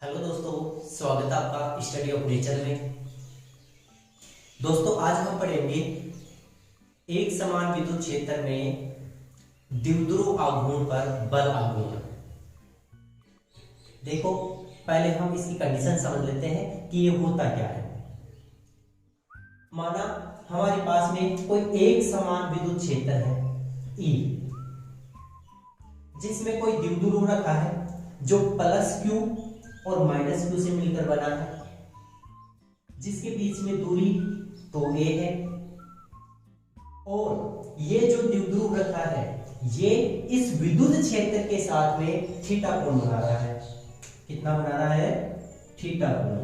Hello दोस्तों, स्वागत है आपका स्टडी ऑफ नेचर में। दोस्तों आज हम पढ़ेंगे एक समान विद्युत क्षेत्र में द्विध्रुव आघूर्ण पर बल आघूर्ण। देखो, पहले हम इसकी कंडीशन समझ लेते हैं कि ये होता क्या है। माना हमारे पास में कोई एक समान विद्युत क्षेत्र है E, जिसमें कोई द्विध्रुव रखा है जो प्लस Q और माइनस Q से मिलकर बना है, जिसके बीच में दूरी तो a है, और ये जो द्विध्रुव रखा है ये इस विद्युत क्षेत्र के साथ में थीटा कोण बना रहा है। कितना बना रहा है? थीटा कोण।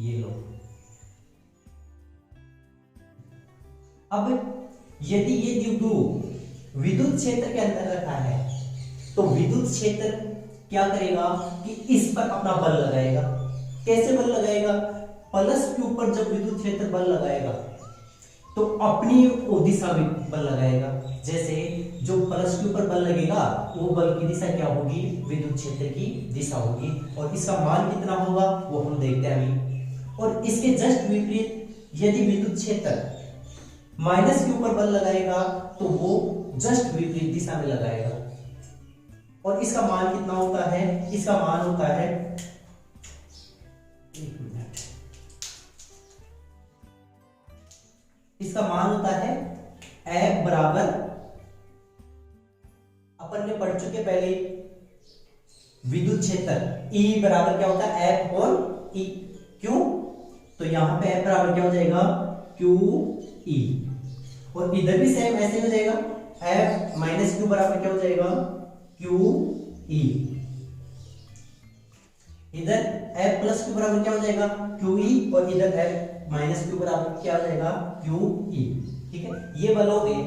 ये लो। अब यदि ये द्विध्रुव विद्युत क्षेत्र के अंदर रखा है तो विद्युत क्षेत्र क्या करेगा कि इस पर अपना बल लगाएगा। कैसे बल लगाएगा? प्लस Q पर जब विद्युत क्षेत्र बल लगाएगा तो अपनी दिशा में बल लगाएगा। जैसे जो प्लस Q पर बल लगेगा वो बल की दिशा क्या होगी? विद्युत क्षेत्र की दिशा होगी, और इसका मान कितना होगा वो हम देखते हैं अभी। और इसके जस्ट विपरीत यदि विद्युत क्षेत्र माइनस Q पर बल लगाएगा तो वो जस्ट विपरीत दिशा में लगाएगा, और इसका मान कितना होता है? इसका मान होता है, एक मिनट, इसका मान होता है F बराबर, अपन ने पढ़ चुके पहले विद्युत क्षेत्र E बराबर क्या होता है? F और E। क्यों? तो यहां पे F बराबर क्या हो जाएगा? Q E। और इधर भी सेम ऐसे हो जाएगा, F माइनस Q बराबर क्या हो जाएगा? Q E। इधर F प्लस Q बराबर क्या हो जाएगा? Q E, और इधर F माइनस Q बराबर क्या हो जाएगा? Q E। ठीक है, ये बल हो गए।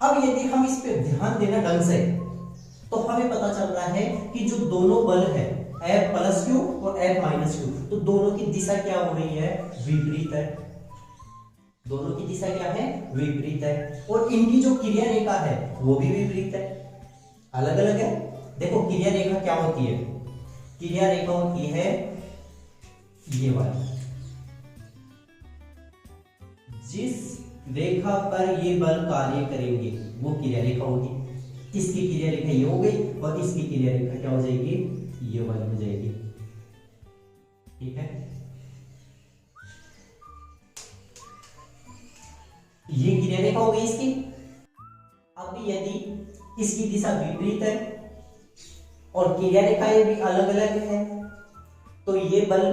अब यदि हम इस पे ध्यान देना ढंग से तो हमें पता चल रहा है कि जो दोनों बल है F प्लस Q और F माइनस Q, तो दोनों की दिशा क्या हो रही है? विपरीत है। दोनों की दिशा क्या है? विपरीत है। और इनकी जो क्रिया रेखा है वो भी विपरीत है, अलग अलग है। देखो, क्रिया रेखा क्या होती है? क्रिया रेखा होती है ये वाली। जिस रेखा पर ये बल कार्य करेंगे वो क्रिया रेखा होगी। इसकी क्रिया रेखा ये हो गई, और इसकी क्रिया रेखा क्या हो जाएगी? ये वाली हो जाएगी। ठीक है, ये क्रिया रेखा हो गई इसकी। अब यदि इसकी दिशा विपरीत है और क्रिया रेखाएं भी अलग अलग है तो ये बल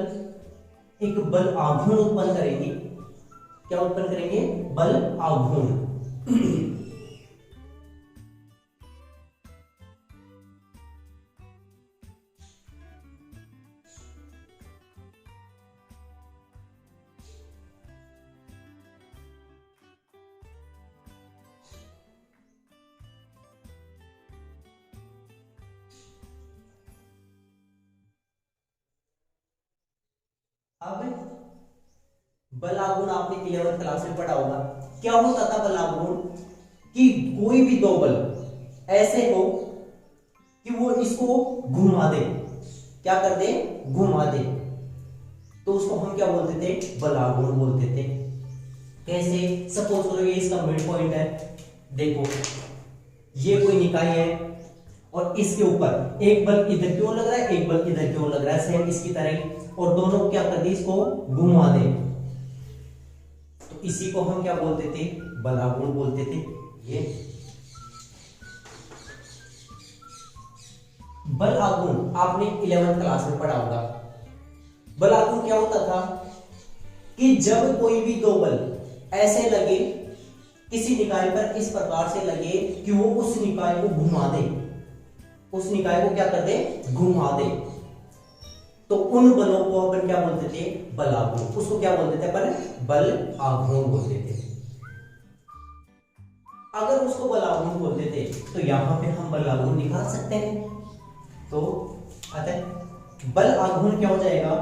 एक बल आघूर्ण उत्पन्न करेंगे। क्या उत्पन्न करेंगे? बल आघूर्ण। अब बल आघूर्ण आपने 11th क्लास में पढ़ा होगा। क्या होता था बल आघूर्ण? कि कोई भी दो बल ऐसे हो कि वो इसको घुमा दे। क्या कर दे? घुमा दे। तो उसको हम क्या बोलते थे? बल आघूर्ण बोलते थे। कैसे? सपोज करो ये इसका मिड पॉइंट है। देखो, ये कोई निकाय है और इसके ऊपर एक बल इधर की ओर लग रहा है, एक बल इधर की ओर लग रहा है, सेम इसकी तरह ही, और दोनों क्या कर दे? इसको घुमा दे। तो इसी को हम क्या बोलते थे? बल आघूर्ण बोलते थे। ये बल आघूर्ण आपने 11th क्लास में पढ़ा होगा। बल आघूर्ण क्या होता था कि जब कोई भी दो बल ऐसे लगे किसी निकाय पर, इस प्रकार से लगे कि वो उस निकाय को घुमा दे, उस निकाय को क्या कर दे? घुमा दे, तो उन बलों को अपन क्या बोलते थे? बल आघूर्ण। उसको क्या बोलते थे अपन? बल आघूर्ण बोलते थे। अगर उसको बल आघूर्ण बोलते थे तो यहां पे हम बल आघूर्ण निकाल सकते हैं। तो अतः बल आघूर्ण क्या हो जाएगा?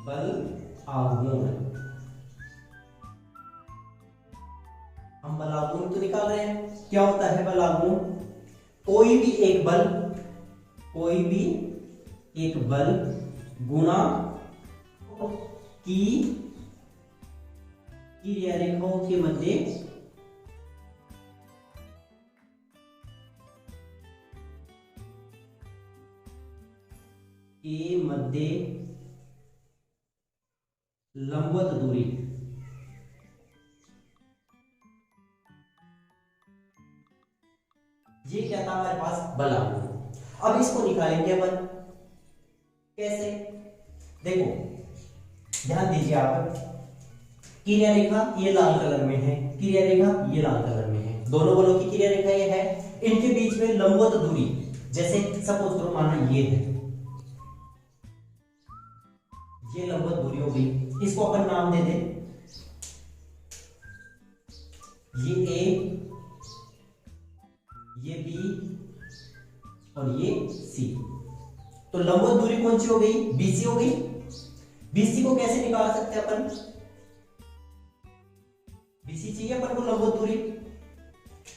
बल आघूर्ण, हम बल आघूर्ण तो निकाल रहे हैं। क्या होता है बल आघूर्ण? कोई भी एक बल कोई भी एक बल गुणा की क्रिया रेखाओं के मध्य लंबवत दूरी, ये क्या था हमारे पास बल आघूर्ण। अब इसको निकालेंगे अपन कैसे, देखो ध्यान दीजिए आप, क्रिया रेखा ये लाल कलर में है, क्रिया रेखा ये लाल कलर में है, दोनों बलों की क्रिया रेखा ये है, इनके बीच में लंबवत दूरी, जैसे सपोज करो माना ये है, ये लंबवत दूरी हो गई, इसको अपन नाम दे दें, ये ए, ये बी और ये सी। तो लंबवत दूरी कौन सी हो गई, बीसी हो गई। बीसी को कैसे निकाल सकते हैं अपन, बीसी चाहिए अपन को लंबवत दूरी।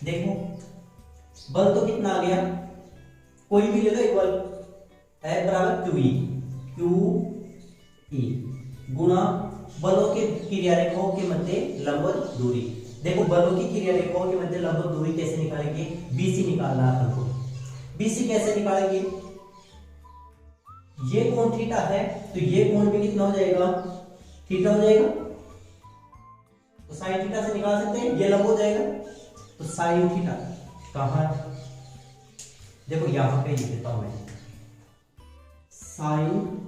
देखो बल तो कितना आ गया, कोई भी ले लो एक बल, F बराबर क्यू ई गुणा बलों के क्रिया रेखाओं के मध्य लंबवत दूरी। देखो बलों की क्रिया रेखाओं के मध्य लंबवत दूरी कैसे निकालेंगे, बीसी निकालना है अपन को। बीसी कैसे निकालेंगे, ये कोण थीटा है तो ये कोण भी कितना हो जाएगा, थीटा हो जाएगा, तो साइन थीटा से निकाल सकते हैं, ये लंब हो जाएगा, तो साइन थीटा कहां, देखो यहां पे लिख देता हूं मैं, साइन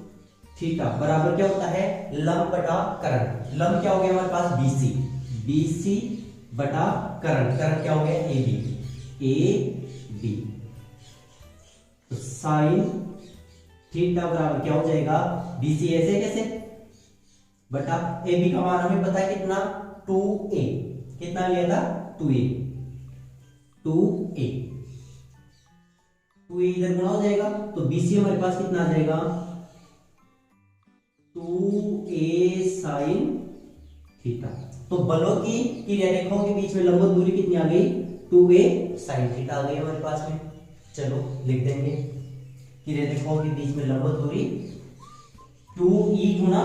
थीटा बराबर क्या होता है, लंब बटा कर्ण। लंब क्या हो गया हमारे पास बीसी, बीसी बटा कर्ण, कर्ण क्या हो गया ए बी, तो साइन थीटा बराबर क्या हो जाएगा, बीसी ऐसे कैसे बटा ए बी का मान हमें पता है कितना, 2a, कितना लिया था 2a, 2a इधर गुणा हो जाएगा, तो बीसी हमारे पास कितना आ जाएगा, 2a साइन थीटा। तो बलों की क्रिया रेखाओं के बीच में लंबवत दूरी कितनी आ गई, 2a साइन थीटा आ गई हमारे पास में। चलो लिख देंगे, क्रिया रेखाओं के बीच में लंबवत दूरी 2e गुना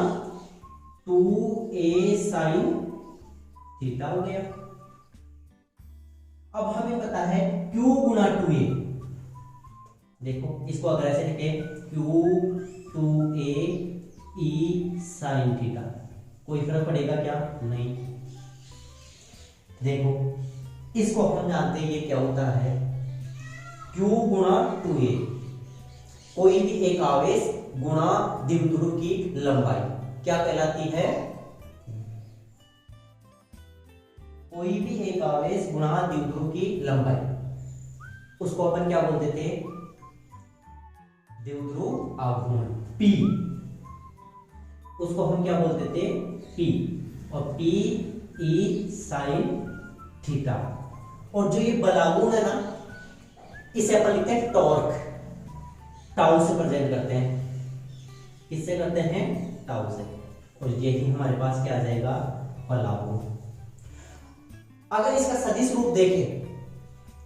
2a साइन थीटा हो गया। अब हमें पता है q गुना 2a, देखो इसको अगर ऐसे लिखे q 2a e sine theta, कोई फर्क पड़ेगा क्या, नहीं। देखो इसको हम जानते हैं ये क्या होता है, q गुणा 2a, कोई भी एक आवेश गुणा द्विध्रुव की लंबाई क्या कहलाती है, कोई भी एक आवेश गुणा द्विध्रुव की लंबाई, उसको अपन क्या बोलते थे, द्विध्रुव आघूर्ण P, उसको हम क्या बोलते थे P, और P E साइन थीटा। और जो ये बलागुण है ना, इसे अपन लिखते हैं टॉर्क, टाउ से प्रेजेंट करते हैं, किससे करते हैं, टाउ से, और यही हमारे पास क्या आ जाएगा, बलागुण। अगर इसका सदिश रूप देखें,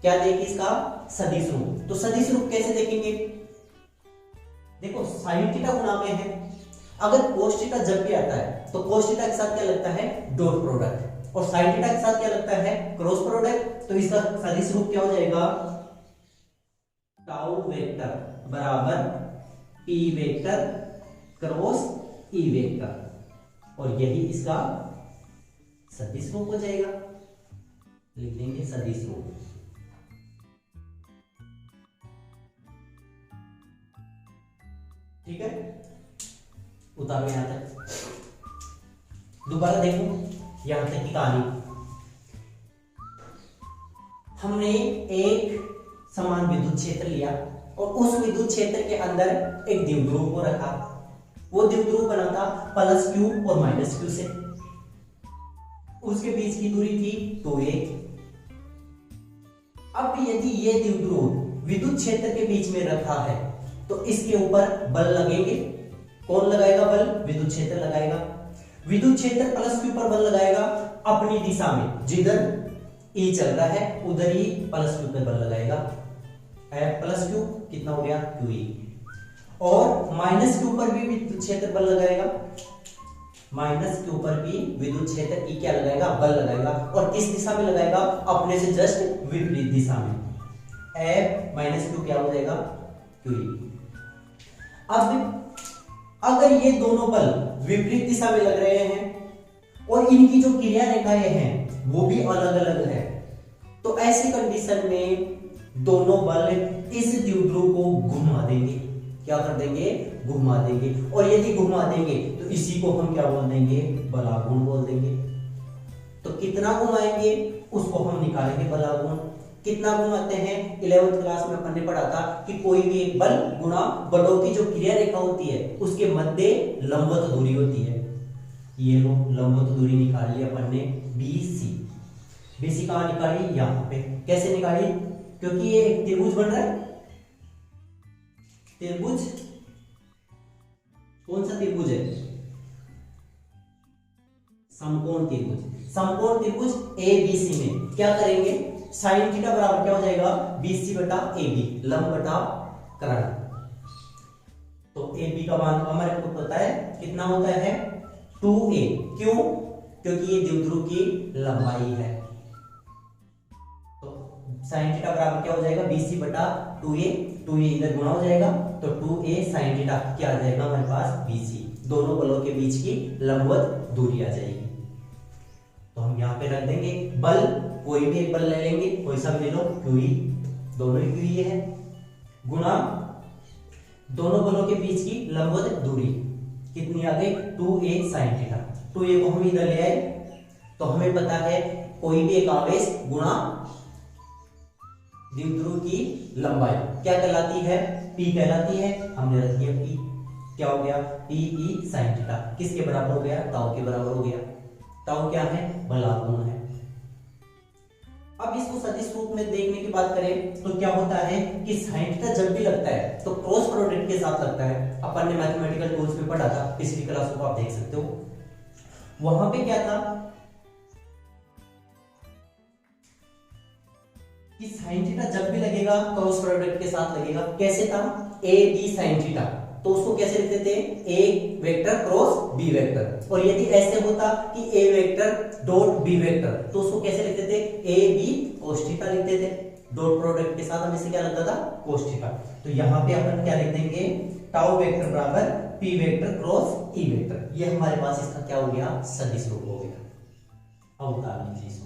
क्या देखें इसका सदिश रूप, तो सदिश रूप कैसे देखेंगे, देखो साइन थीटा गुणा में है, अगर कोस थीटा जब भी आता है तो कोस थीटा के साथ क्या लगता है, डॉट प्रोडक्ट, और साइन थीटा के साथ क्या लगता है, क्रॉस प्रोडक्ट। तो इसका सदिश रूप क्या हो जाएगा, टाउ वेक्टर बराबर p vector cross e vector, और यही इसका सदिश रूप हो जाएगा, लिख देंगे सदिश रूप। ठीक है, उतारो यहां तक, दोबारा देखो यहां तक की कहानी। हमने एक समान विद्युत क्षेत्र लिया और उस विद्युत क्षेत्र के अंदर एक द्विध्रुव को रखा, वो द्विध्रुव बना था प्लस क्यू और माइनस क्यू से, उसके बीच की दूरी थी 2a। अब यदि ये द्विध्रुव विद्युत क्षेत्र के बीच में रखा है तो इसके ऊपर बल लगेंगे, कौन लगाएगा बल, विद्युत क्षेत्र लगाएगा, विद्युत क्षेत्र प्लस क्यू पर बल लगाएगा अपनी दिशा में, जिधर E चल रहा है उधर ही प्लस क्यू पर बल लगाएगा, एफ प्लस क्यू कितना हो गया क्यू ई, और माइनस क्यू पर भी विद्युत क्षेत्र बल लगाएगा, माइनस क्यू पर भी विद्युत क्षेत्र ई क्या लगाएगा बल लगाएगा, और किस दिशा में लगाएगा अपने से जस्ट विपरीत दिशा में, एफ माइनस क्यू क्या हो जाएगा क्यू ई। अब अगर ये दोनों बल विपरीत दिशा में लग रहे हैं और इनकी जो क्रिया रेखाएं हैं वो भी अलग अलग है, तो ऐसी कंडीशन में दोनों बल इस द्विध्रुव को घुमा देंगे, क्या कर देंगे घुमा देंगे, और यदि घुमा देंगे तो इसी को हम क्या बोल देंगे बलागुण बोल देंगे। तो कितना घुमाएंगे उसको हम निकालेंगे बलागुण, कितना घुमाते हैं 11th क्लास में अपन ने पढ़ा था कि कोई भी एक बल गुणा बलों की जो क्रिया रेखा होती है उसके मध्य लंबवत दूरी होती है, ये लो लंबवत दूरी निकाल ली अपन ने BC, BC कहां निकाली यहां पे, कैसे निकाली क्योंकि ये एक त्रिभुज बन रहा है, त्रिभुज कौन सा त्रिभुज है समकोण त्रिभुज, समकोण त्रिभुज ABC में क्या करेंगे साइन थीटा बराबर क्या हो जाएगा BC बटा AB, लंब बटा कर्ण, तो AB का मान हमारे को पता है कितना होता है 2a, क्यों क्योंकि ये द्विध्रुव की लंबाई है, तो साइन थीटा बराबर क्या हो जाएगा BC बटा 2a, 2a इधर गुणा हो जाएगा तो 2a साइन थीटा क्या आ जाएगा हमारे पास BC, दोनों बलों के बीच की लंबवत दूरी आ जाएगी। तो हम यहाँ पे रख देंगे बल, कोई भी एक बल ले लेंगे, कोई सा भी ले लो QE, दोनों ही QE है, गुणा दोनों बलों के बीच की लंबवत दूरी कितनी आ गई 2a sin थीटा, 2a को हम इधर ले आए तो हमें पता है कोई भी एक आवेश गुणा द्विध्रुव की लंबाई क्या कहलाती है P कहलाती है, हमने रख दिया P, क्या हो गया PE sin थीटा, किसके बराबर हो गया ताऊ के बराबर हो गया, ताऊ क्या है बलागुण है। अब इसको सदिश रूप में देखने की बात करें तो क्या होता है कि साइन थीटा जब भी लगता है तो क्रॉस प्रोडक्ट के साथ लगता है, अपन ने मैथमेटिकल टूल्स में पढ़ा था, पिछली क्लासों को आप देख सकते हो, वहां पे क्या था कि साइन थीटा जब भी लगेगा क्रॉस प्रोडक्ट के साथ लगेगा, कैसे था AB sin थीटा, तो उसको कैसे लिखते थे A vector cross B vector, और यदि ऐसे होता कि A vector dot B vector तो उसको कैसे लिखते थे AB cos थीटा लिखते थे, डॉट प्रोडक्ट के साथ हमें से क्या लगता था cos थीटा, तो यहाँ पे अपन क्या लिख देंगे टाउ वेक्टर बराबर P vector cross E vector, ये हमारे पास इसका क्या हो गया सदिश रूप हो गया। अब उतार लीजिए इसको,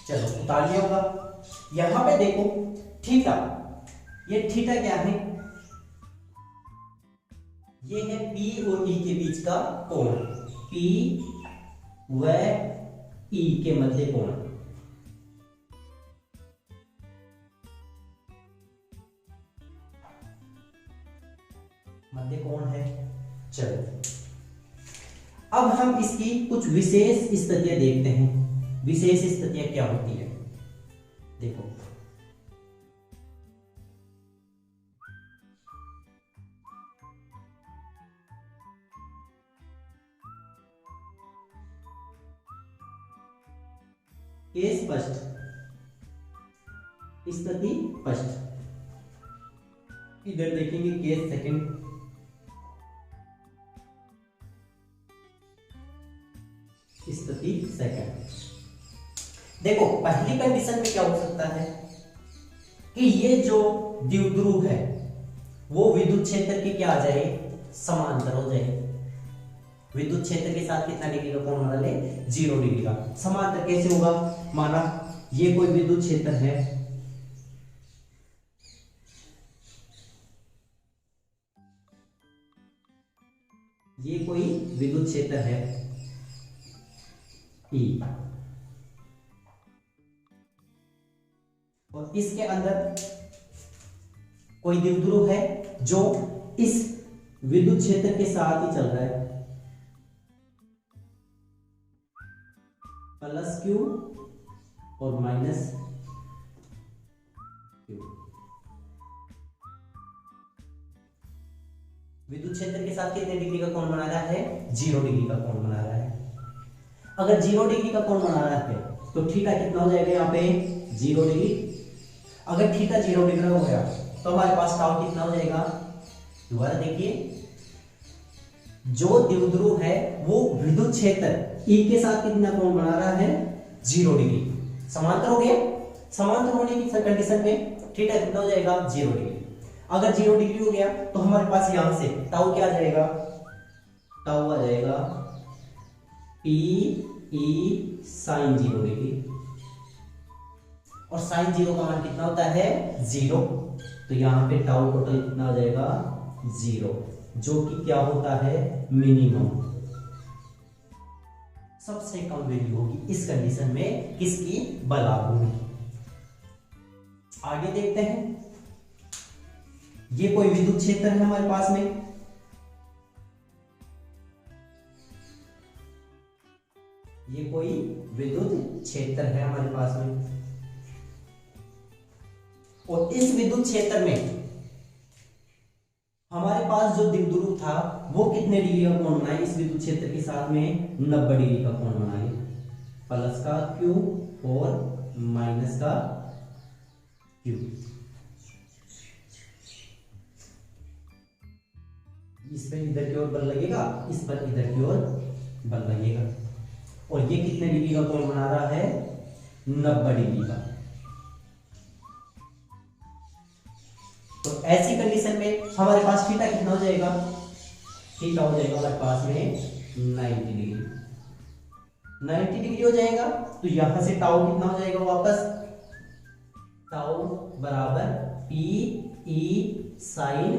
चलो उतार लिया होगा। यहां पे देखो थीटा, ये थीटा क्या है ये है P और E के बीच का कोण, P व E के मध्य कोण, मध्य कोण है। चलो अब हम इसकी कुछ विशेष स्थितियां देखते हैं, विशेष स्थितियां क्या होती है देखो, केस फर्स्ट, स्थिति फर्स्ट, इधर देखेंगे केस सेकंड, स्थिति सेकंड। देखो पहली कंडीशन में क्या हो सकता है कि ये जो द्विध्रुव है वो विद्युत क्षेत्र के क्या आ जाए समांतर हो जाए, विद्युत क्षेत्र के साथ कितना डिग्री का कोण बना ले 0 डिग्री का, समांतर कैसे होगा, माना ये कोई विद्युत क्षेत्र है, ये कोई विद्युत क्षेत्र है E, और इसके अंदर कोई द्विध्रुव है जो इस विद्युत क्षेत्र के साथ ही चल रहा है, प्लस Q और माइनस Q, विद्युत क्षेत्र के साथ कितने डिग्री का कोण बना रहा है 0 डिग्री का कोण बना रहा है। अगर 0 डिग्री का कोण बना रहा है तो थीटा कितना हो जाएगा यहाँ पे 0 डिग्री। अगर थीटा 0 डिग्री हो गया तो हमारे पास टाउ कितना हो जाएगा, दोबारा देखिए, जो द्विध्रुव है वो विद्युत क्षेत्र E के साथ कितना कोण बना रहा है 0 डिग्री। समांतर हो गया, समांतर होने की कंडीशन में थीटा कितना हो जाएगा 0 डिग्री। अगर 0 डिग्री हो गया तो हमारे पास यहां से टाउ क्या आ जाएगा, टाउ आ जाएगा पी ई साइन 0 डिग्री, और साइन 0 का मान कितना होता है 0, तो यहां पे टाउ टोटल कितना हो जाएगा 0, जो कि क्या होता है मिनिमम, सबसे कम वैल्यू होगी इस कंडीशन में किसकी, बल आघूर्ण की। आगे देखते हैं, ये कोई विद्युत क्षेत्र है हमारे पास में, ये कोई विद्युत क्षेत्र है हमारे पास में, और इस विद्युत क्षेत्र में हमारे पास जो द्विध्रुव था वो कितने डिग्री का कोण बनाए, इस विद्युत क्षेत्र के साथ में 90 डिग्री का कोण बनाए, प्लस का Q और माइनस का Q। इस पर इधर की ओर बल लगेगा, इस पर इधर की ओर बल लगेगा, और ये कितने डिग्री का कोण बना रहा है 90 डिग्री का। तो ऐसी कंडीशन में हमारे पास थीटा कितना हो जाएगा, थीटा हो जाएगा हमारे पास में 90 डिग्री, 90 डिग्री हो जाएगा। तो यहां से टाउ कितना हो जाएगा वापस, टाउ बराबर पी ई साइन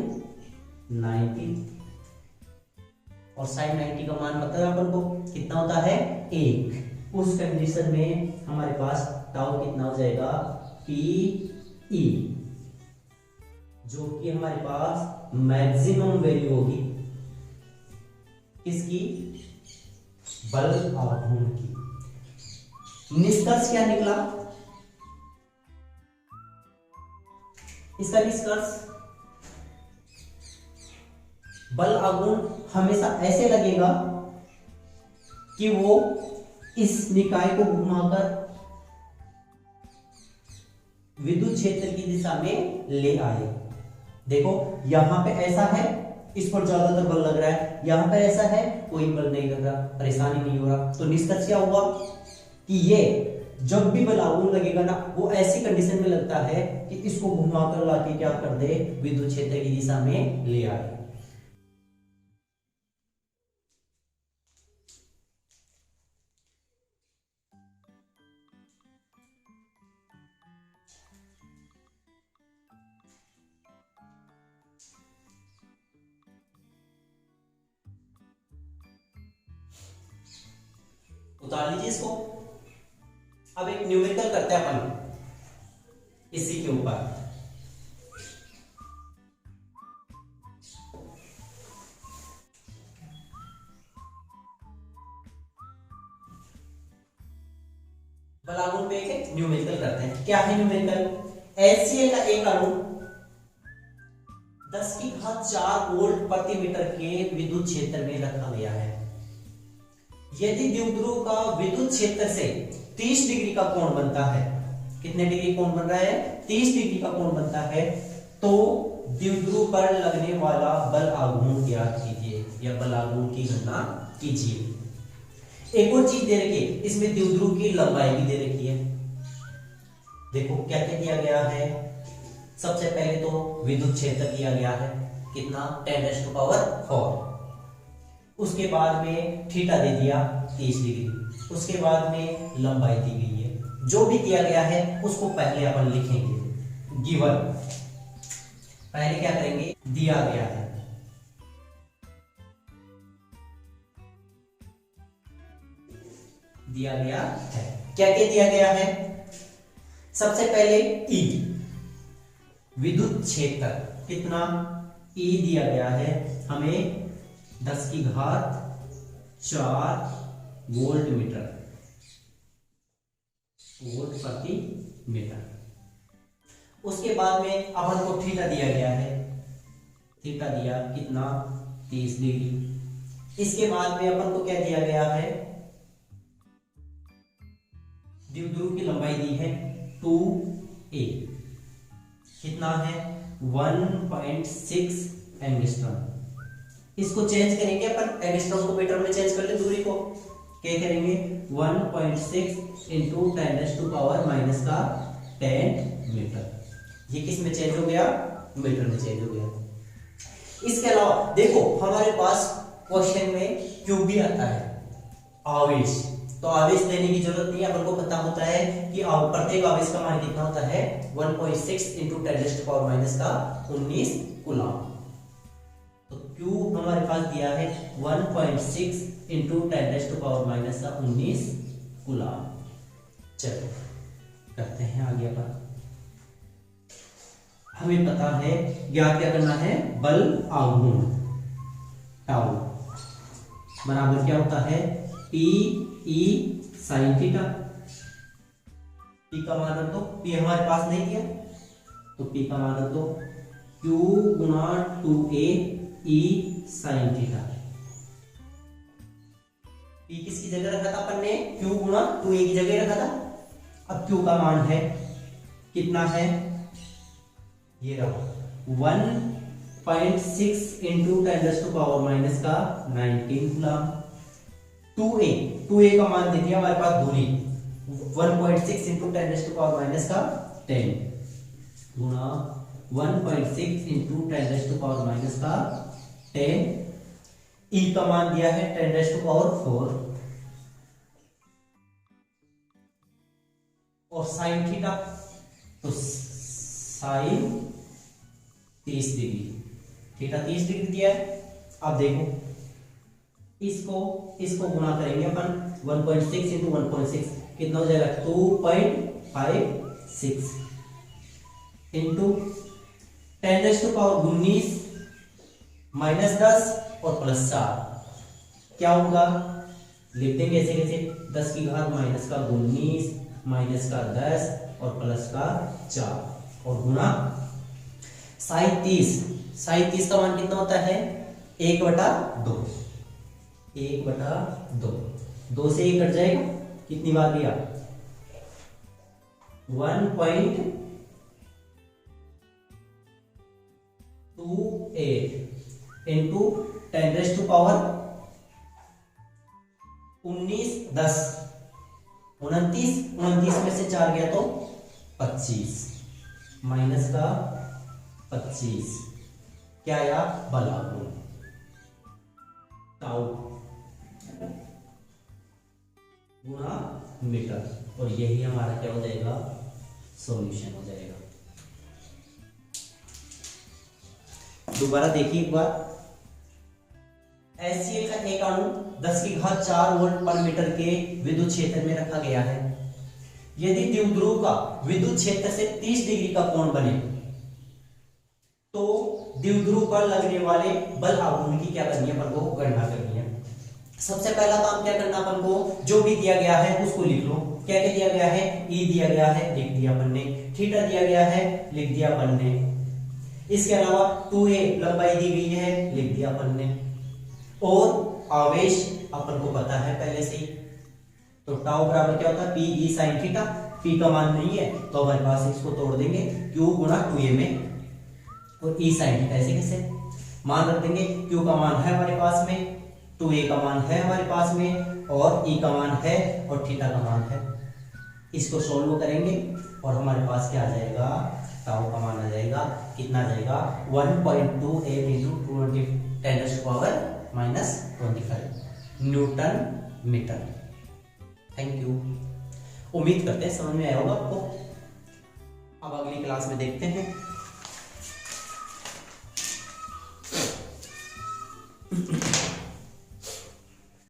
90, और साइन 90 का मान पता है अपन को कितना होता है 1। उस कंडीशन में हमारे पास टाउ कितना हो जाएगा पी ई, जो कि हमारे पास मैक्सिमम वैल्यू होगी किसकी, बल आघूर्ण की। निष्कर्ष क्या निकला, इसका निष्कर्ष, बल आघूर्ण हमेशा ऐसे लगेगा कि वो इस निकाय को घुमाकर विद्युत क्षेत्र की दिशा में ले आए। देखो यहां पे ऐसा है, इस पर ज्यादातर बल लग रहा है, यहां पे ऐसा है कोई बल नहीं लग रहा, परेशानी नहीं हो रहा। तो निष्कर्ष क्या हुआ कि ये जब भी बल आघूर्ण लगेगा ना, वो ऐसी कंडीशन में लगता है कि इसको घुमाकर लाके क्या कर दे, विद्युत क्षेत्र की दिशा में ले आए। उतार लीजिए इसको। अब एक न्यूमेरिकल करते हैं अपन इसी के ऊपर। बल आघूर्ण पे एक न्यूमेरिकल करते हैं। क्या है न्यूमेरिकल, HCl का एक अणु 10⁴ वोल्ट प्रति मीटर के विद्युत क्षेत्र में रखा गया है। यदि द्विध्रुव का विद्युत क्षेत्र से 30 डिग्री का कोण बनता है, कितने डिग्री कोण बन रहा है 30 डिग्री का कोण बनता है, तो द्विध्रुव पर लगने वाला बल आघूर्ण ज्ञात कीजिए या बल आघूर्ण की गणना कीजिए। एक और चीज दे रखी है, इसमें द्विध्रुव की लंबाई भी दे रखी है। देखो क्या क्या दिया गया है, सबसे पहले तो विद्युत क्षेत्र दिया गया है कितना 10⁴, उसके बाद में थीटा दे दिया 30 डिग्री, उसके बाद में लंबाई दी गई है। जो भी दिया गया है उसको पहले अपन लिखेंगे गिवन, पहले क्या करेंगे, दिया गया है, दिया गया है, क्या क्या दिया गया है। सबसे पहले E विद्युत क्षेत्र कितना, E दिया गया है हमें 10⁴ वोल्ट मीटर, वोल्ट प्रति मीटर। उसके बाद में अपन को थीटा दिया गया है, थीटा दिया कितना 30 डिग्री। इसके बाद में अपन को क्या दिया गया है, द्विध्रुव की लंबाई दी है 2a, कितना है 1.6 एंगस्ट्रॉम। इसको चेंज करेंगे अपन, एंगस्ट्रॉम को मीटर में चेंज कर ले दूरी को, क्या करेंगे 1.6 इंटू 10⁻⁻10 मीटर। ये किस में चेंज हो गया, मीटर में चेंज हो गया। इसके अलावा देखो हमारे पास क्वेश्चन में क्यू भी आता है, आवेश, तो आवेश देने की जरूरत नहीं है, अपन को पता होता है कि प्रत्येक आवेश का मान कितना होता है 1.6 इंटू 10⁻⁻19 कूलम। तो क्यू हमारे पास दिया है 1.6 इंटू 10⁻⁻19 कूलम। चलो करते हैं आगे अपन। हमें पता है ज्ञात क्या करना है, बल आघूर्ण टाउ बराबर क्या होता है P E sine theta. P का मान रख दो, पी हमारे पास नहीं दिया तो पी का मान रख दो क्यू गुना 2a ई साइन थीटा। पी किसकी जगह रखा था अपन ने, क्यू गुना 2a की जगह रखा था। अब क्यू का मान है कितना है, ये रहा 1.6 इंटू 10⁻⁻19 कूलम। 2a का मान दे दिया हमारे पास दूरी 1.6 इंटू 10⁻⁻10 गुणा 1.6 इंटू 10⁻⁻10। ई का मान दिया है 10⁴ और साइन थीटा तो साइन 30 डिग्री, थीटा 30 डिग्री दिया है। अब देखो इसको गुणा करेंगे अपन 1.6 इंटू 1.6 कितना हो जाएगा 2.56 इंटू 10⁻⁻19 -10 और +4 क्या होगा, लिख देंगे ऐसे कैसे 10 की घात -19 -10 और +4 और गुणा साइन 30 का मान कितना होता है 1/2। 1/2 2 से 1 कट जाएगा, कितनी बार दिया 1.28 इंटू 10⁻19 10 29 में से 4 गया तो 25 -25 क्या आया बल आघूर्ण टाउ गुणा मीटर। और यही हमारा क्या हो जाएगा सॉल्यूशन हो जाएगा। दोबारा देखिए एक बार, HCl का एक अणु 10 की घात 4 वोल्ट पर मीटर के विद्युत क्षेत्र में रखा गया है। यदि द्विध्रुव का विद्युत क्षेत्र से 30 डिग्री का कोण बने तो द्विध्रुव पर लगने वाले बल आघूर्ण की क्या करनी है, अपन को गणना करनी है। सबसे पहला काम क्या करना अपन को, जो भी दिया गया है उसको लिख लो। क्या क्या दिया गया है, ई दिया गया है लिख दिया अपन ने, थीटा दिया गया है लिख दिया अपन ने, इसके अलावा 2a लंबाई दी गई है लिख दिया अपन ने, और आवेश अपन को पता है पहले से ही। तो टाउ बराबर क्या होता है P E sine theta. P का मान नहीं है तो हमारे पास इसको तोड़ देंगे क्यू गुणा 2a में और ई साइन थीटा ऐसे कैसे मान रख देंगे। क्यू का मान है हमारे पास में, 2a का मान है हमारे पास में, और ई का मान है और थीटा का मान है। इसको सोल्व करेंगे और हमारे पास क्या आ जाएगा, टाउ का मान आ जाएगा कितना आ जाएगा 1.28 into 10⁻⁻25 newton metre. Thank you, उम्मीद करते हैं समझ में आया होगा आपको। अब अगली क्लास में देखते हैं।